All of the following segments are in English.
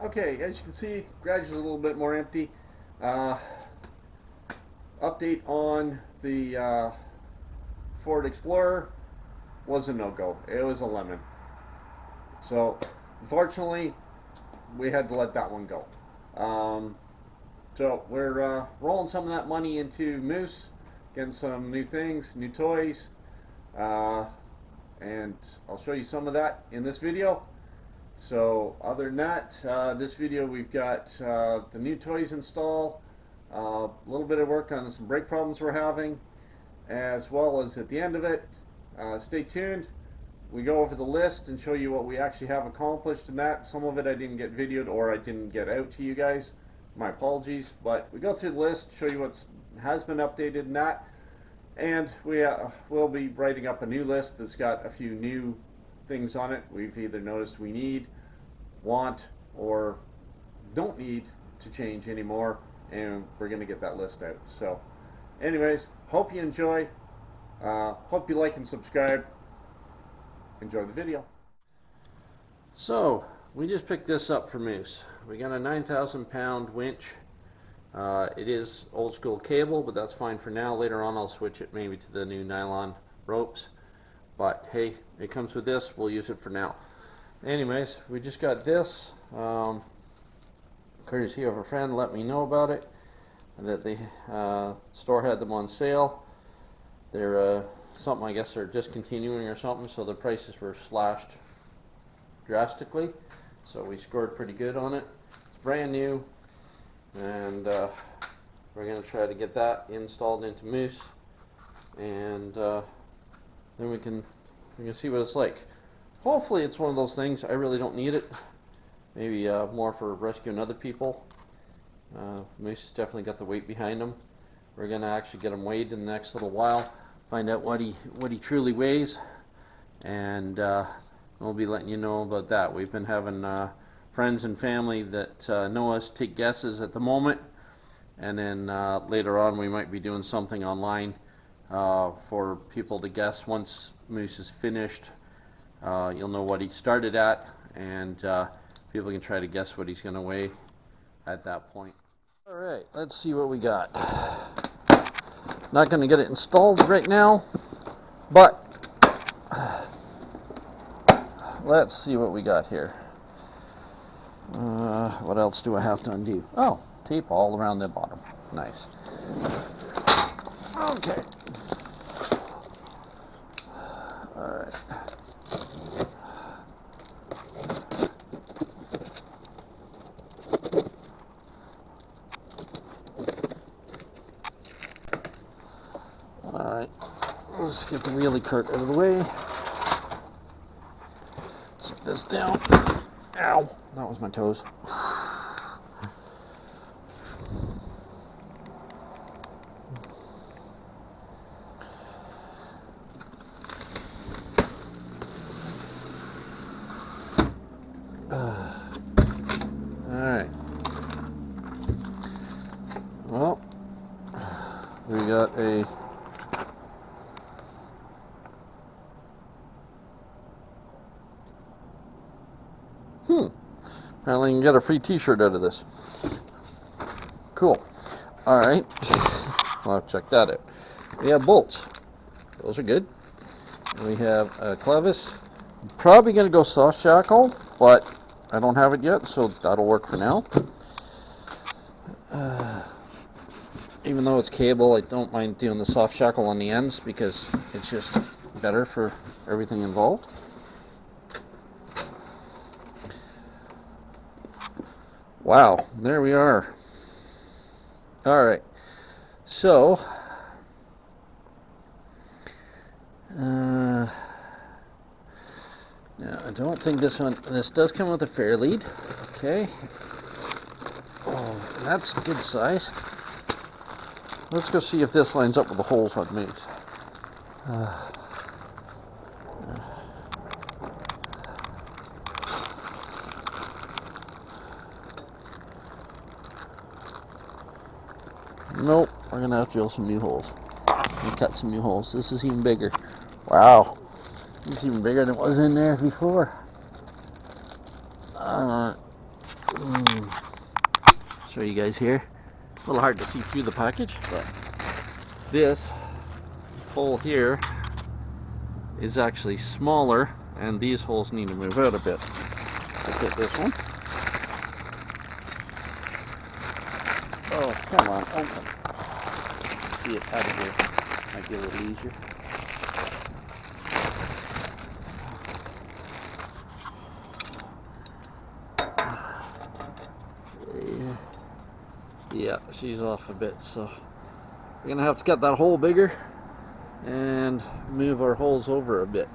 Okay, as you can see, garage is a little bit more empty. Uh, Update on the Ford Explorer was a no-go. It was a lemon. So, unfortunately, we had to let that one go. So we're rolling some of that money into Moose, getting some new things, new toys, uh, and I'll show you some of that in this video. So other than that, this video we've got the new toys installed, a little bit of work on some brake problems we're having, as well as at the end of it, stay tuned. We go over the list and show you what we actually have accomplished in that. Some of it I didn't get videoed or I didn't get out to you guys. My apologies, but we go through the list, show you what has been updated in that, and we will be writing up a new list that's got a few new things on it we've either noticed we need, want, or don't need to change anymore, and we're going to get that list out. So anyways, hope you enjoy, hope you like and subscribe. Enjoy the video. So we just picked this up for Moose. We got a 9,000 pound winch. It is old school cable, but that's fine for now. Later on I'll switch it maybe to the new nylon ropes, but hey, it comes with this, we'll use it for now. Anyways, we just got this, courtesy of a friend let me know about it, that the store had them on sale. They're something, I guess they're discontinuing or something, so the prices were slashed drastically, so we scored pretty good on it. It's brand new, and we're going to try to get that installed into Moose, and then we can see what it's like. Hopefully it's one of those things, I really don't need it, maybe more for rescuing other people. Moose has definitely got the weight behind him. We're going to actually get him weighed in the next little while, find out what he truly weighs, and we'll be letting you know about that. We've been having friends and family that know us take guesses at the moment, and then later on we might be doing something online for people to guess. Once Moose is finished, you'll know what he started at, and people can try to guess what he's going to weigh at that point. Alright, let's see what we got. Not going to get it installed right now, but let's see what we got here. What else do I have to undo? Oh, tape all around the bottom. Nice. Okay. Alright. Alright. Let's get the wheelie cart out of the way. Set this down. Ow! That was my toes. Alright. Well, we got a apparently you can get a free t-shirt out of this. Cool. Alright. I'll check that out. We have bolts. Those are good. We have a clevis. Probably going to go soft shackle, but I don't have it yet, so that'll work for now. Even though it's cable, I don't mind doing the soft shackle on the ends because it's just better for everything involved. Wow, there we are. Alright, so now I don't think this does come with a fair lead. Okay. Oh, that's a good size. Let's go see if this lines up with the holes I've made. Nope, we're gonna have to drill some new holes. And cut some new holes. This is even bigger. Wow. It's even bigger than it was in there before. Show you guys here. A little hard to see through the package, but this hole here is actually smaller, and these holes need to move out a bit. Let's get this one. Oh, come on, open. See it out of here. Might be a little easier. Yeah, she's off a bit, so we're gonna have to get that hole bigger and move our holes over a bit.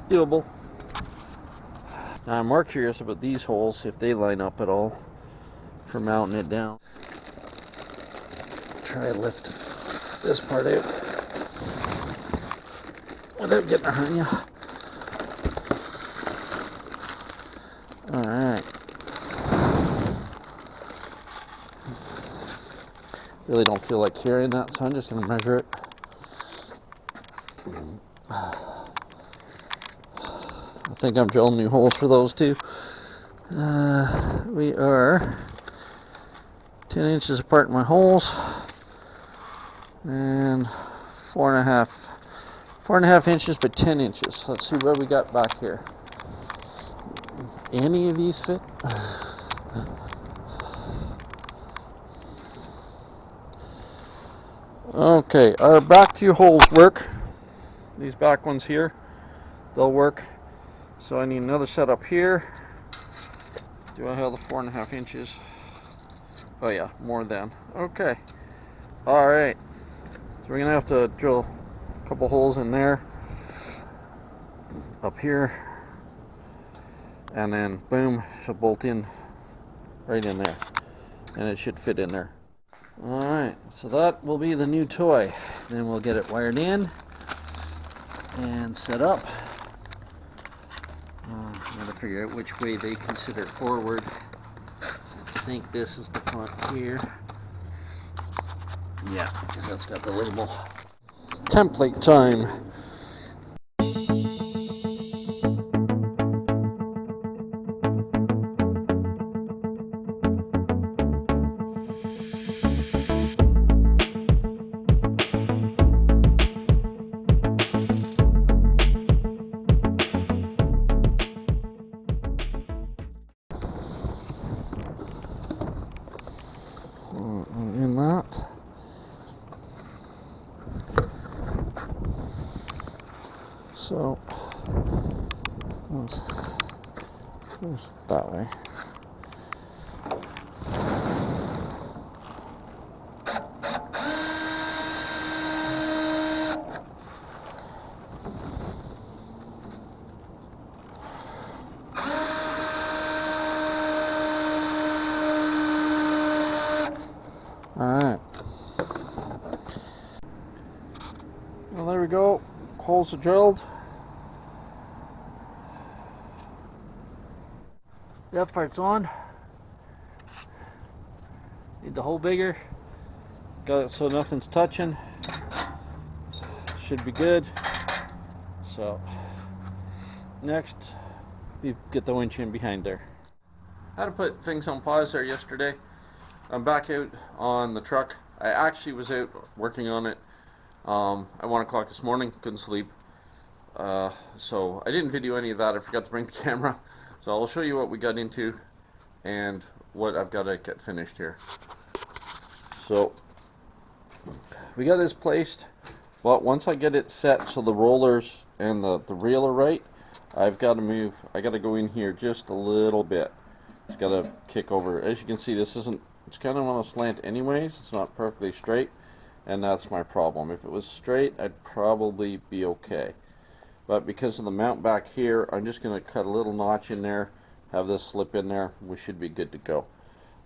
Doable. Now I'm more curious about these holes, if they line up at all for mounting it down. Try to lift this part out without getting a hernia. Alright. Really don't feel like carrying that, so I'm just going to measure it. I think I'm drilling new holes for those too. We are 10 inches apart in my holes, and 4.5 inches by 10 inches. Let's see what we got back here. Any of these fit? Okay, our back two holes work. These back ones here, they'll work. So I need another set up here. Do I have the 4.5 inches? Oh yeah, more than. Okay. Alright. So we're gonna have to drill a couple holes in there. Up here. And then boom, she'll bolt in right in there. And it should fit in there. Alright, so that will be the new toy. Then we'll get it wired in and set up. I'm going to figure out which way they consider it forward. I think this is the front here. Yeah, because that's got the label. Template time. In that. So let's that way. Alright. Well, there we go. Holes are drilled. That part's on. Need the hole bigger. Got it so nothing's touching. Should be good. So, next, we get the winch in behind there. I had to put things on pause there yesterday. I'm back out on the truck. I actually was out working on it at 1 o'clock this morning. Couldn't sleep. So I didn't video any of that. I forgot to bring the camera. So I'll show you what we got into and what I've got to get finished here. So we got this placed, but once I get it set so the rollers and the reel are right, I've got to move. I got to go in here just a little bit. It's got to kick over. As you can see, this isn't, it's kind of on a slant anyways. It's not perfectly straight, and that's my problem. If it was straight, I'd probably be okay. But because of the mount back here, I'm just going to cut a little notch in there, have this slip in there. We should be good to go.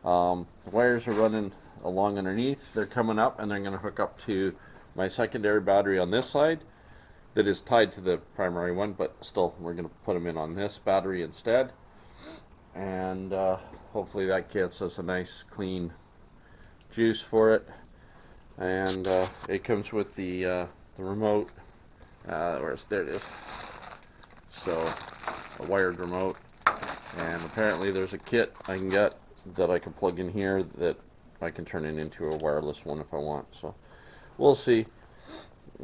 The wires are running along underneath. They're coming up, and they're going to hook up to my secondary battery on this side that is tied to the primary one, but still we're going to put them in on this battery instead. And hopefully that gets us a nice clean juice for it. And it comes with the remote. There it is. So a wired remote, And apparently there's a kit I can get that I can plug in here that I can turn it into a wireless one if I want. So we'll see.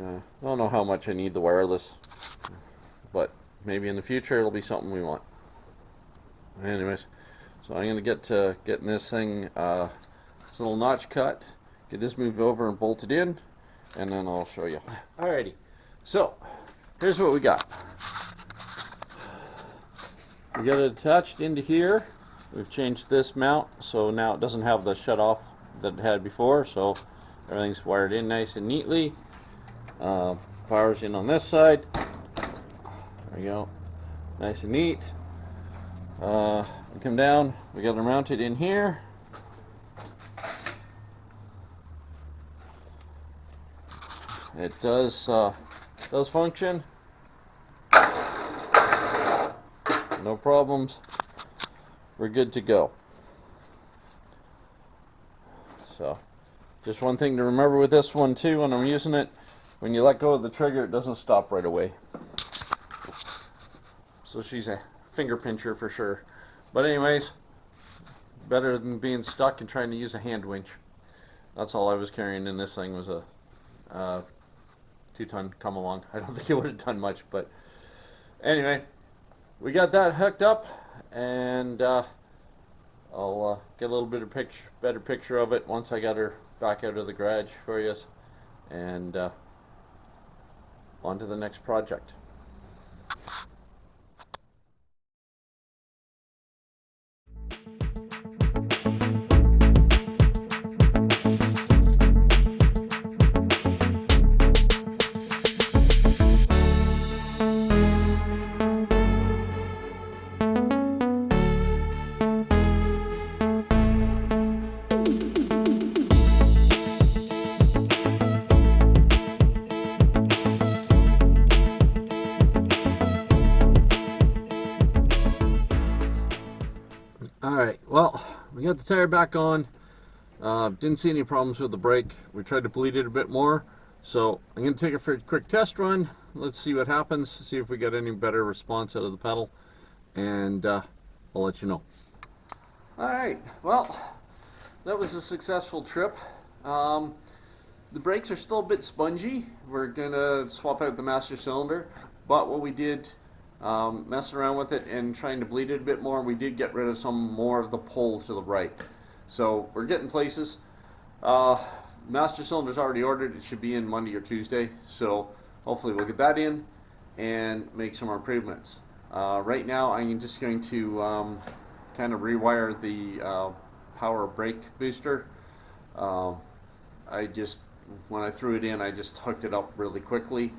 I don't know how much I need the wireless, but maybe in the future it'll be something we want. Anyways, so I'm gonna get to getting this thing, this little notch cut, get this moved over and bolted in, and then I'll show you. Alrighty, so here's what we got. We got it attached into here. We've changed this mount, so now it doesn't have the shut off that it had before, so everything's wired in nice and neatly. Power's in on this side. There we go, nice and neat. We come down, we got it mounted in here. It does function. No problems. We're good to go. So, just one thing to remember with this one too when I'm using it, when you let go of the trigger, it doesn't stop right away. So she's a finger pincher for sure. But anyways, better than being stuck and trying to use a hand winch. That's all I was carrying in this thing was a 2-ton come along. I don't think it would have done much, but anyway, we got that hooked up, and I'll get a little bit of better picture of it once I got her back out of the garage for you, and on to the next project. Alright, well, we got the tire back on. Didn't see any problems with the brake. We tried to bleed it a bit more. So I'm going to take it for a quick test run. Let's see what happens, see if we get any better response out of the pedal. And I'll let you know. Alright, well, that was a successful trip. The brakes are still a bit spongy. We're going to swap out the master cylinder. But what we did, messing around with it and trying to bleed it a bit more, we did get rid of some more of the pull to the right. So we're getting places. Master cylinder's already ordered. It should be in Monday or Tuesday. So hopefully we'll get that in and make some improvements. Right now I'm just going to kind of rewire the power brake booster. When I threw it in, I just hooked it up really quickly.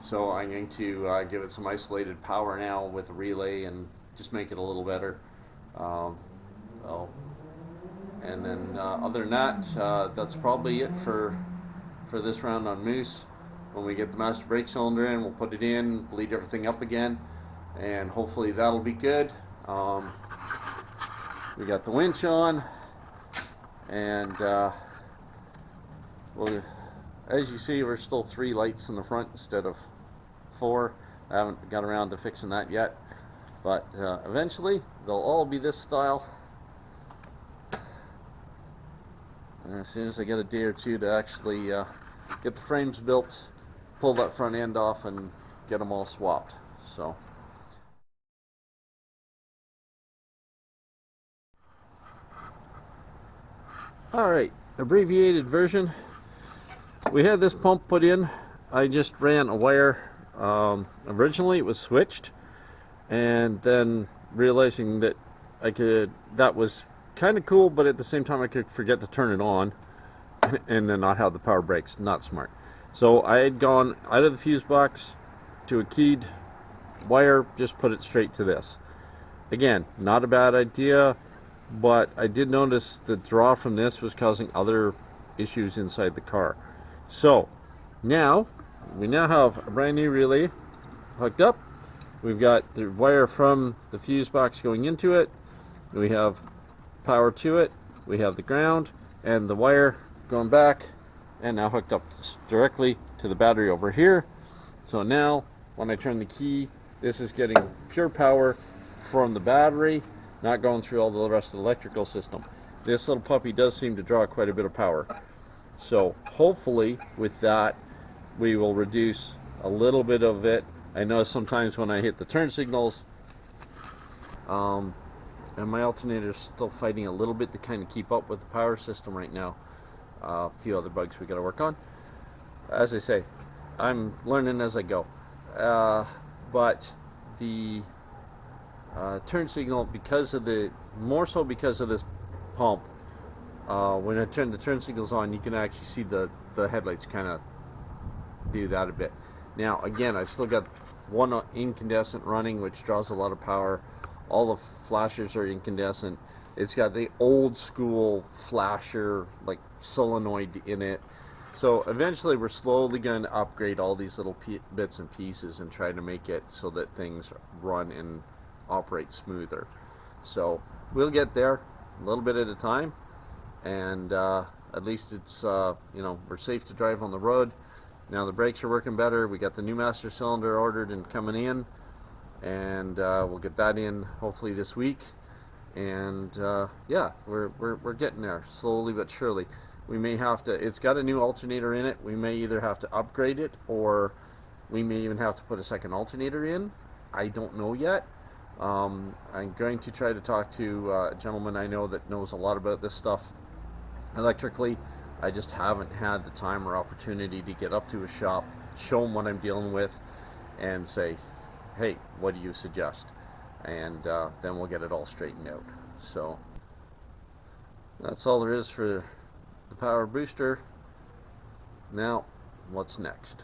So I'm going to give it some isolated power now with a relay and just make it a little better. And then other than that, that's probably it for this round on Moose. When we get the master brake cylinder in, we'll put it in, bleed everything up again, and hopefully that'll be good. We got the winch on, and well, as you see, we're still 3 lights in the front instead of 4. I haven't got around to fixing that yet, but eventually they'll all be this style. And as soon as I get a day or two to actually get the frames built, pull that front end off and get them all swapped. So alright, abbreviated version. We had this pump put in. I just ran a wire. Originally it was switched, and then realizing that that was kind of cool, but at the same time I could forget to turn it on and then not have the power brakes. Not smart. So I had gone out of the fuse box to a keyed wire, just put it straight to this. Again, not a bad idea, but I did notice the draw from this was causing other issues inside the car. So now we have a brand new relay hooked up. We've got the wire from the fuse box going into it. We have power to it. We have the ground and the wire going back, and now hooked up directly to the battery over here. So now when I turn the key, this is getting pure power from the battery, not going through all the rest of the electrical system. This little puppy does seem to draw quite a bit of power. So hopefully with that, we will reduce a little bit of it. I know sometimes when I hit the turn signals, and my alternator is still fighting a little bit to kind of keep up with the power system right now. A few other bugs we got to work on. As I say, I'm learning as I go. But the turn signal, because of more so because of this pump, when I turn the turn signals on, you can actually see the headlights kind of do that a bit. Now again, I've still got one incandescent running, which draws a lot of power. All the flashers are incandescent. It's got the old school flasher, like solenoid in it. So eventually we're slowly going to upgrade all these little bits and pieces and try to make it so that things run and operate smoother. So we'll get there a little bit at a time, and at least it's we're safe to drive on the road. Now the brakes are working better. We got the new master cylinder ordered and coming in, and we'll get that in hopefully this week. And yeah, we're getting there slowly but surely. We may have to, it's got a new alternator in it. We may either have to upgrade it, or we may even have to put a second alternator in. I don't know yet. I'm going to try to talk to a gentleman I know that knows a lot about this stuff electrically. I just haven't had the time or opportunity to get up to a shop, show him what I'm dealing with, and say, hey, what do you suggest? And then we'll get it all straightened out. So that's all there is for the power booster. Now, what's next?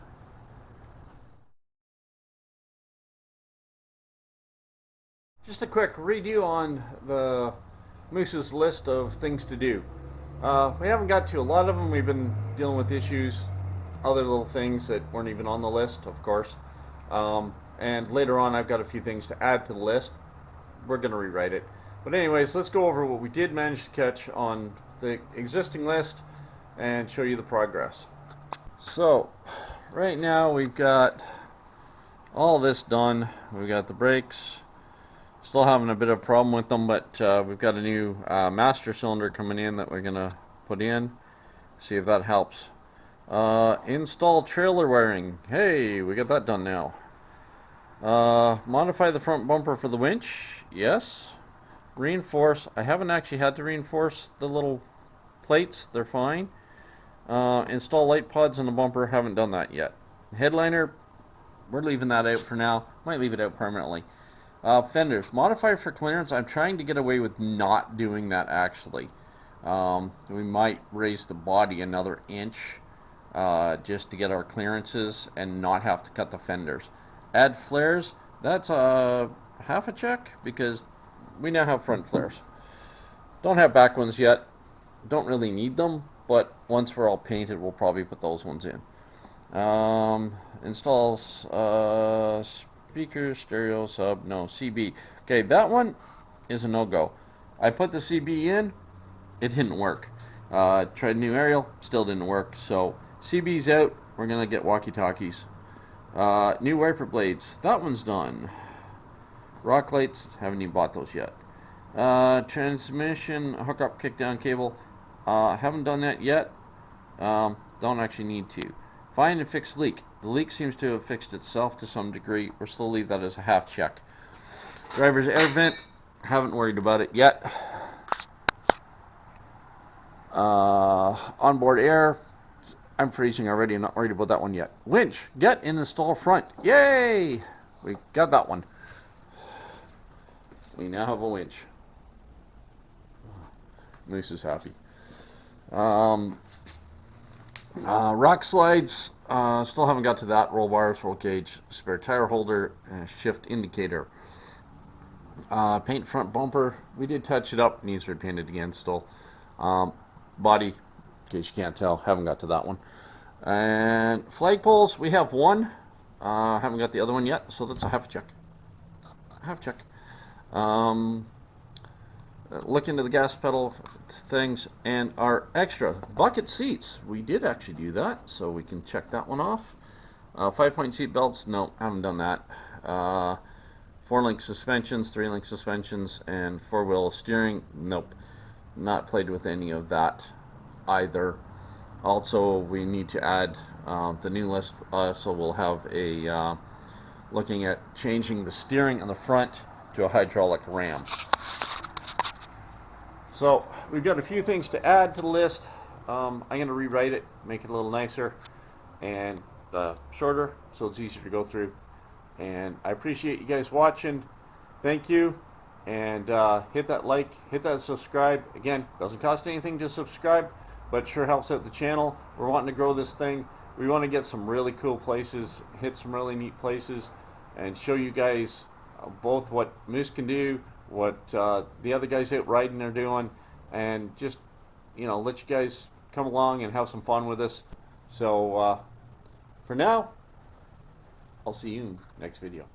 Just a quick redo on the Moose's list of things to do. We haven't got to a lot of them. We've been dealing with issues, other little things that weren't even on the list, of course. And later on, I've got a few things to add to the list. We're going to rewrite it. But anyways, let's go over what we did manage to catch on the existing list and show you the progress. So, right now we've got all this done. We've got the brakes. Still having a bit of a problem with them, but we've got a new master cylinder coming in that we're going to put in. See if that helps. Install trailer wiring. Hey, we got that done now. Modify the front bumper for the winch. Yes. Reinforce. I haven't actually had to reinforce the little plates. They're fine. Install light pods on the bumper. Haven't done that yet. Headliner, we're leaving that out for now. Might leave it out permanently. Fenders. Modify for clearance. I'm trying to get away with not doing that actually. We might raise the body another inch just to get our clearances and not have to cut the fenders. Add flares. That's a half a check because we now have front flares. Don't have back ones yet. Don't really need them, but once we're all painted, we'll probably put those ones in. Installs speakers, stereo, sub, no, CB. Okay, that one is a no-go. I put the CB in, it didn't work. Tried a new aerial, still didn't work. So CB's out, we're gonna get walkie-talkies. New wiper blades, that one's done. Rock lights, haven't even bought those yet. Transmission hookup kickdown cable, haven't done that yet. Don't actually need to. Find and fix leak. The leak seems to have fixed itself to some degree. We'll still leave that as a half check. Driver's air vent, haven't worried about it yet. Onboard air, I'm freezing already. I'm not worried about that one yet. Winch, get in the stall front. Yay! We got that one. We now have a winch. Moose is happy. Rock slides, still haven't got to that. Roll bars, roll cage, spare tire holder, and shift indicator. Paint front bumper. We did touch it up. Needs repainted again still. Body, in case you can't tell, haven't got to that one. And flagpoles, we have one. Haven't got the other one yet, so that's a half check. Half check. Look into the gas pedal things and our extra bucket seats. We did actually do that, so we can check that one off. 5-point seat belts, no, haven't done that. 4-link suspensions, 3-link suspensions, and 4-wheel steering. Nope, not played with any of that either. Also, we need to add the new list, so we'll have a looking at changing the steering on the front to a hydraulic ram. So we've got a few things to add to the list. I'm going to rewrite it, make it a little nicer and shorter, so it's easier to go through. And I appreciate you guys watching. Thank you. And hit that like, hit that subscribe. Again, doesn't cost anything to subscribe, but it sure helps out the channel. We're wanting to grow this thing. We want to get some really cool places, hit some really neat places, and show you guys both what Moose can do, what the other guys out riding are doing, and just, you know, let you guys come along and have some fun with us. So for now, I'll see you in the next video.